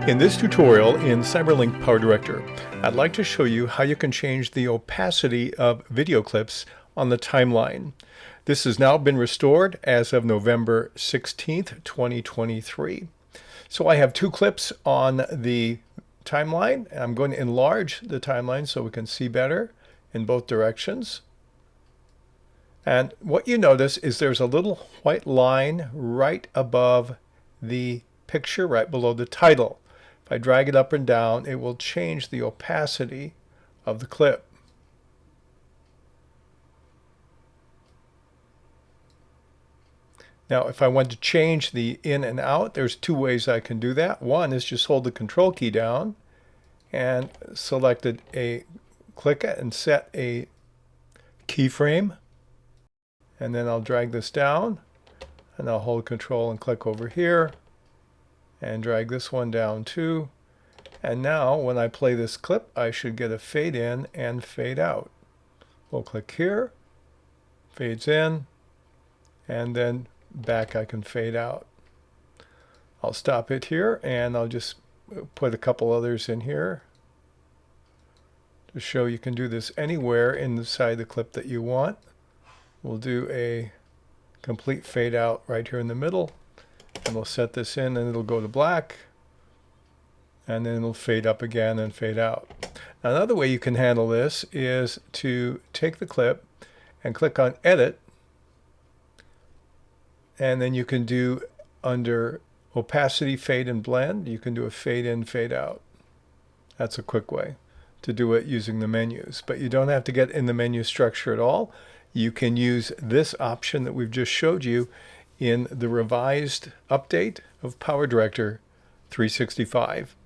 In this tutorial in CyberLink Powerdirector, I'd like to show you how you can change the opacity of video clips on the timeline. This has now been restored as of November 16th, 2023. So I have two clips on the timeline. I'm going to enlarge the timeline so we can see better in both directions. And what you notice is there's a little white line right above the picture, right below the title. If I drag it up and down, it will change the opacity of the clip. Now, if I want to change the in and out, there's two ways I can do that. One is just hold the control key down and click it and set a keyframe. And then I'll drag this down and I'll hold control and click over here and drag this one down too. And now when I play this clip, I should get a fade in and fade out. We'll click here, fades in, and then back I can fade out. I'll stop it here and I'll just put a couple others in here to show you can do this anywhere inside the clip that you want. We'll do a complete fade out right here in the middle, and we'll set this in and it'll go to black, and then it'll fade up again and fade out. Now, another way you can handle this is to take the clip and click on Edit, and then you can do under Opacity, Fade, and Blend, you can do a fade in, fade out. That's a quick way to do it using the menus, but you don't have to get in the menu structure at all. You can use this option that we've just showed you in the revised update of Powerdirector 365.